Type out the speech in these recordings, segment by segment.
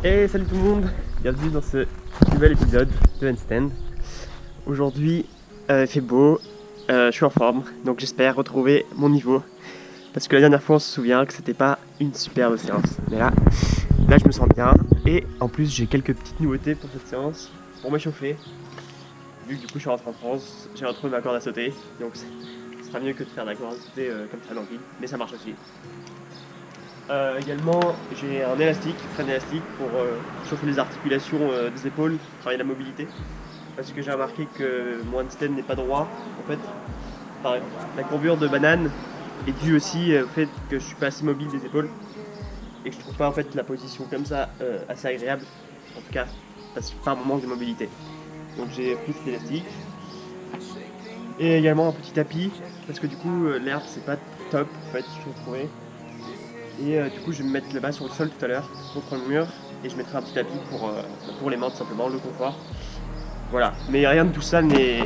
Et salut tout le monde, bienvenue dans ce nouvel épisode de Handstand. Aujourd'hui il fait beau, je suis en forme, donc j'espère retrouver mon niveau. Parce que la dernière fois on se souvient que c'était pas une superbe séance. Mais là je me sens bien et en plus j'ai quelques petites nouveautés pour cette séance, pour m'échauffer. Vu que du coup je suis rentré en France, j'ai retrouvé ma corde à sauter, donc ce sera mieux que de faire de la corde à sauter comme ça dans le vide, mais ça marche aussi. Également, j'ai un élastique, frein élastique pour chauffer les articulations des épaules, travailler la mobilité. Parce que j'ai remarqué que mon handstand n'est pas droit. En fait, la courbure de banane est due aussi au fait que je suis pas assez mobile des épaules et que je trouve pas en fait la position comme ça assez agréable. En tout cas, par mon manque de mobilité. Donc j'ai pris cet élastique et également un petit tapis parce que du coup l'herbe c'est pas top en fait, je trouve. Et du coup je vais me mettre là-bas sur le sol tout à l'heure, contre le mur, et je mettrai un petit tapis pour les mains tout simplement, le confort. Voilà, mais rien de tout ça n'est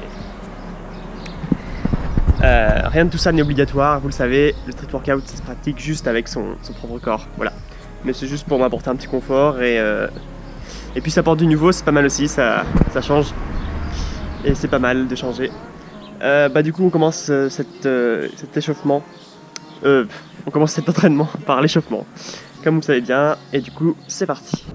obligatoire, vous le savez, le street workout ça se pratique juste avec son propre corps, voilà. Mais c'est juste pour m'apporter un petit confort et puis ça apporte du nouveau, c'est pas mal aussi, ça change. Et c'est pas mal de changer. Du coup on commence cet échauffement. On commence cet entraînement par l'échauffement, comme vous le savez bien, et du coup c'est parti.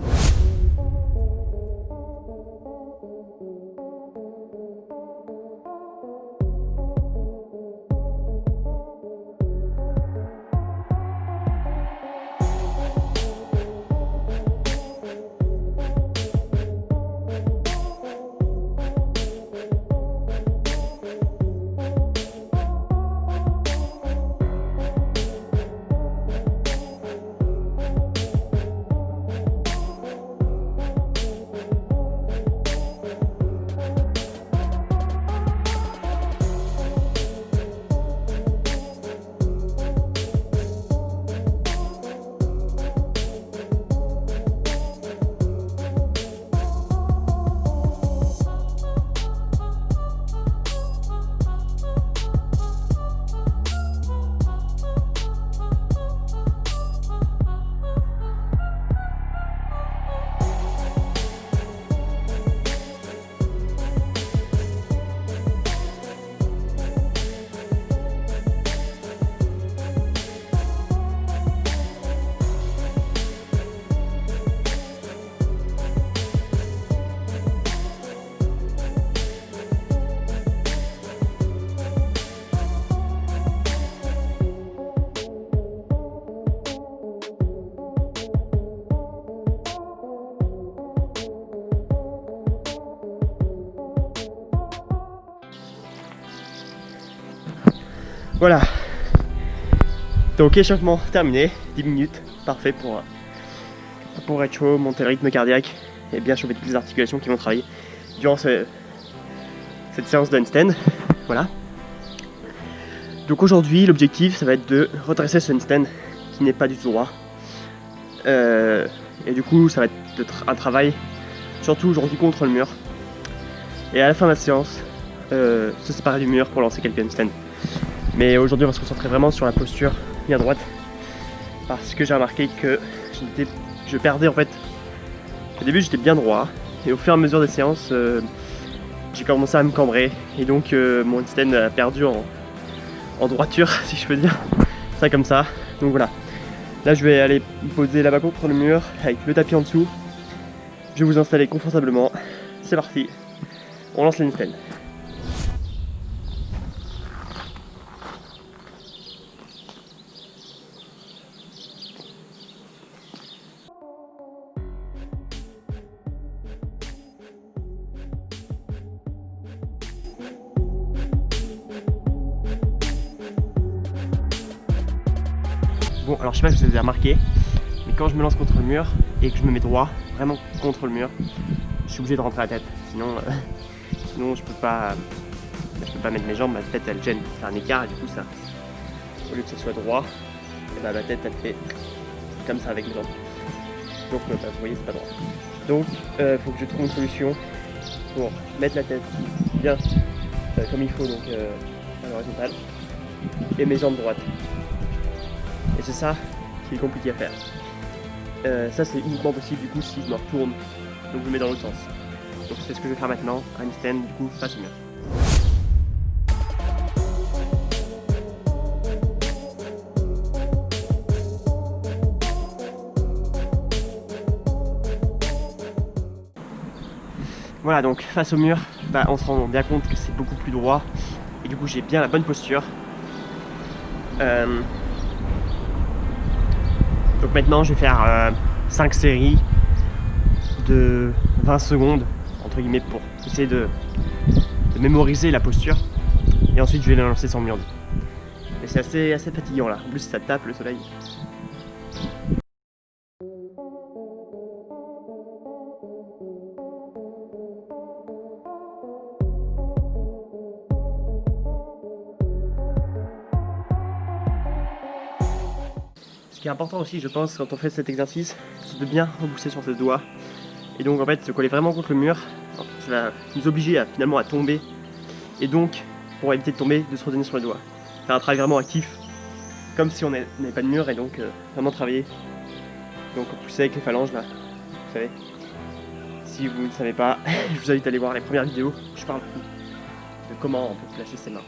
Voilà, donc échauffement terminé, 10 minutes, parfait pour être chaud, monter le rythme cardiaque et bien chauffer toutes les articulations qui vont travailler durant cette séance de handstand. Voilà. Donc aujourd'hui l'objectif ça va être de redresser ce handstand qui n'est pas du tout droit. Et du coup ça va être un travail surtout aujourd'hui contre le mur. Et à la fin de la séance, se séparer du mur pour lancer quelques handstands. Mais aujourd'hui on va se concentrer vraiment sur la posture bien droite parce que j'ai remarqué que je perdais en fait. Au début j'étais bien droit et au fur et à mesure des séances j'ai commencé à me cambrer et donc mon handstand a perdu en droiture si je peux dire ça comme ça. Donc voilà, là je vais aller me poser là-bas contre le mur avec le tapis en dessous. Je vais vous installer confortablement, c'est parti, on lance les handstands. Bon, alors je sais pas si vous avez remarqué, mais quand je me lance contre le mur et que je me mets droit, vraiment contre le mur, je suis obligé de rentrer la tête. Sinon je peux pas mettre mes jambes, ma tête elle gêne, c'est un écart et du coup ça, au lieu que ce soit droit, et ma tête elle fait comme ça avec les jambes. Donc vous voyez c'est pas droit. Donc faut que je trouve une solution pour mettre la tête bien comme il faut, donc à l'horizontale, et mes jambes droites. Et c'est ça qui est compliqué à faire. Ça c'est uniquement possible du coup si je me retourne, donc je le mets dans l'autre sens. Donc c'est ce que je vais faire maintenant, un handstand du coup face au mur. Voilà, donc face au mur, on se rend bien compte que c'est beaucoup plus droit et du coup j'ai bien la bonne posture. Donc maintenant je vais faire 5 séries de 20 secondes entre guillemets pour essayer de mémoriser la posture et ensuite je vais les lancer sans mur. Et c'est assez fatigant là, en plus ça tape le soleil. Ce qui est important aussi, je pense, quand on fait cet exercice, c'est de bien repousser sur ses doigts. Et donc en fait, se coller vraiment contre le mur, ça va nous obliger finalement à tomber. Et donc, pour éviter de tomber, de se redonner sur les doigts. Faire un travail vraiment actif, comme si on n'avait pas de mur, et donc vraiment travailler. Donc pousser avec les phalanges là, vous savez. Si vous ne savez pas, je vous invite à aller voir les premières vidéos où je parle de comment on peut placer ses mains.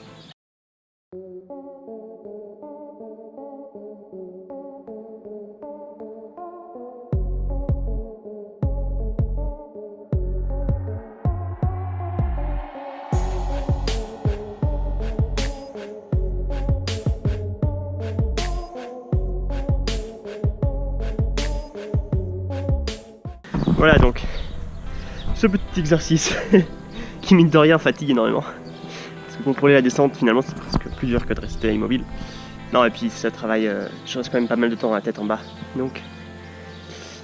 Voilà donc, ce petit exercice qui mine de rien fatigue énormément. Parce que contrôler la descente finalement c'est presque plus dur que de rester immobile. Non et puis ça travaille, je reste quand même pas mal de temps la tête en bas. Donc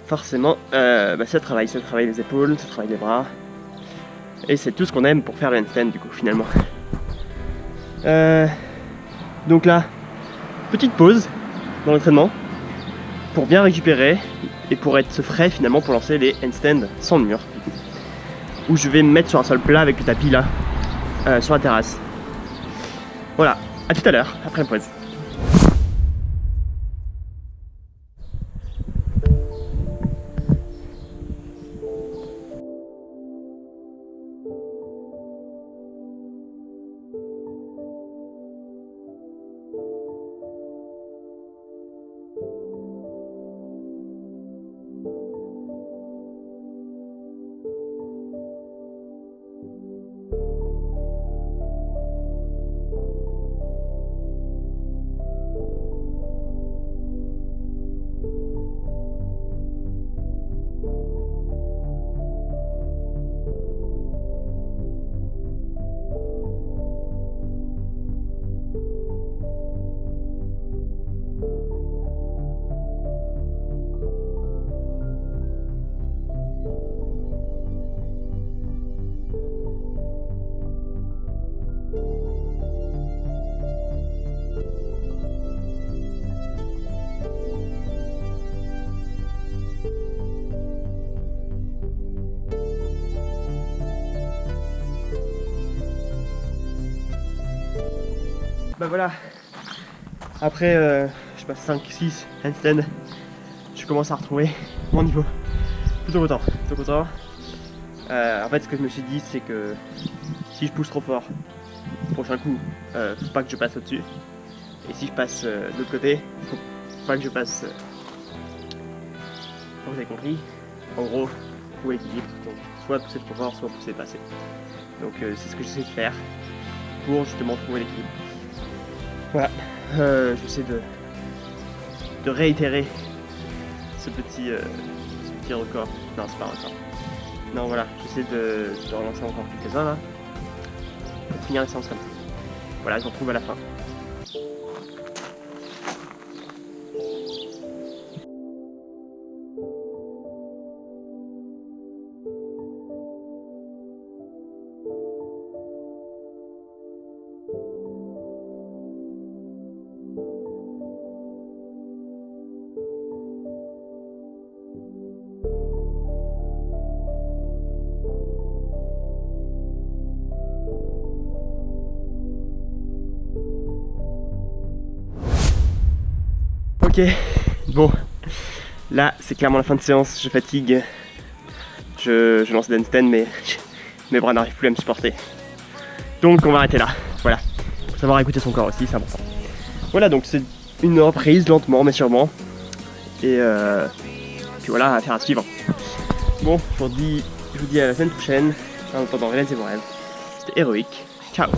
forcément ça travaille les épaules, ça travaille les bras. Et c'est tout ce qu'on aime pour faire le handstand du coup finalement. Donc là, petite pause dans l'entraînement pour bien récupérer et pour être frais finalement pour lancer les handstands sans mur, où je vais me mettre sur un sol plat avec le tapis là sur la terrasse. Voilà, à tout à l'heure après la pause. Bah voilà, après je sais pas 5-6 handstands, je commence à retrouver mon niveau. Plutôt content. En fait ce que je me suis dit c'est que si je pousse trop fort, prochain coup, faut pas que je passe au-dessus. Et si je passe de l'autre côté, faut pas que je passe. Vous avez compris. En gros, faut l'équilibre. Donc soit pousser trop fort, soit pousser pas assez. Donc c'est ce que j'essaie de faire pour justement trouver l'équilibre. Voilà, j'essaie de réitérer ce petit record. Non, c'est pas un record. Non, voilà, j'essaie de relancer encore quelques-uns là pour finir la séance comme ça. Voilà, je vous retrouve à la fin. Ok, bon, Là, c'est clairement la fin de séance, je fatigue. Je lance des handstands, mais mes bras n'arrivent plus à me supporter. Donc on va arrêter là. Voilà. Faut savoir écouter son corps aussi, c'est important. Voilà, donc c'est une reprise lentement mais sûrement. Et puis voilà, affaire à suivre. Bon, je vous dis à la semaine prochaine. En attendant, réalisez vos rêves. C'était héroïque. Ciao.